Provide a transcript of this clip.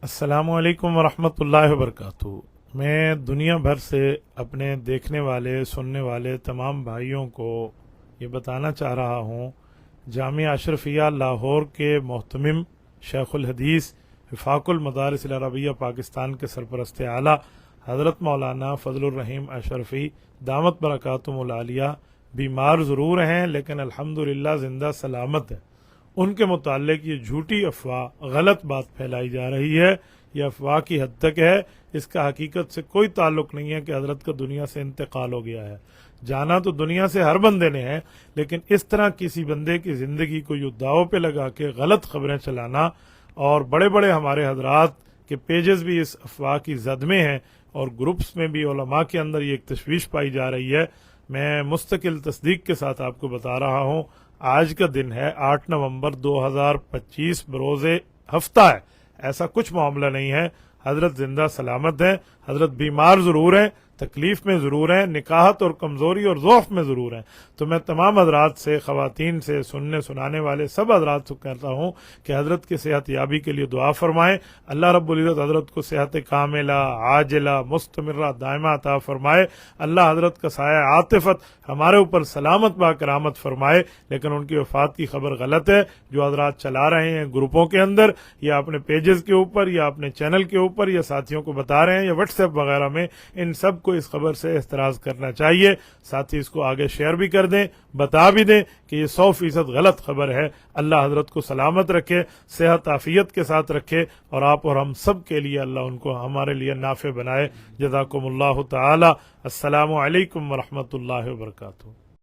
अस्सलामु अलैकुम वरहमतुल्लाहि वबरकातुहू। मैं दुनिया भर से अपने देखने वाले सुनने वाले तमाम भाइयों को ये बताना चाह रहा हूँ, जामिया अशरफिया लाहौर के मोहतमिम शेखुल हदीस वफाकुल मदारिस अल अरबिया पाकिस्तान के सरपरस्त आला हज़रत मौलाना फजलुर रहीम अशरफी दामत बरकातुहुमुल आलिया बीमार ज़रूर हैं लेकिन अल्हम्दुलिल्लाह ज़िंदा सलामत है। उनके मुताल्लिक ये झूठी अफवाह गलत बात फैलाई जा रही है। यह अफवाह की हद तक है, इसका हकीकत से कोई ताल्लुक नहीं है कि हजरत का दुनिया से इंतकाल हो गया है। जाना तो दुनिया से हर बंदे ने है, लेकिन इस तरह किसी बंदे की जिंदगी को यूं दाव पे लगा के गलत खबरें चलाना, और बड़े बड़े हमारे हजरात के पेजेस भी इस अफवाह की जद में हैं और ग्रुप्स में भी उलमा के अंदर ये एक तशवीश पाई जा रही है। मैं मुस्तकिल तस्दीक के साथ आपको बता रहा हूँ, आज का दिन है 8 नवंबर 2025, बरोज़े हफ्ता है। ऐसा कुछ मामला नहीं है। हजरत जिंदा सलामत है, हजरत बीमार जरूर हैं, तकलीफ में जरूर हैं, निकाहत और कमजोरी और ज़ौफ में जरूर हैं। तो मैं तमाम हजरात से, खवातीन से, सुनने सुनाने वाले सब हजरात से कहता हूँ कि हजरत की सेहत याबी के लिए दुआ फरमाएं। अल्लाह रब्बुल इज़्ज़त हजरत को सेहत कामिला आजिला मुस्तमिर्रा दायमा अता फरमाए। अल्लाह हजरत का साया आतिफत हमारे ऊपर सलामत बा करामत फरमाए। लेकिन उनकी वफात की खबर गलत है, जो हजरात चला रहे हैं ग्रुपों के अंदर या अपने पेजेस के ऊपर या अपने चैनल के ऊपर या साथियों को बता रहे हैं या व्हाट्सएप वगैरह में, इन सब को इस खबर से एतराज करना चाहिए। साथ ही इसको आगे शेयर भी कर दें, बता भी दें कि ये 100% गलत खबर है। अल्लाह हजरत को सलामत रखे, सेहत आफियत के साथ रखे, और आप और हम सब के लिए अल्लाह उनको हमारे लिए नाफे बनाए। जज़ाकुमुल्लाहु ताला। अस्सलामु अलैकुम वरहमतुल्लाहि वबरकातुहू।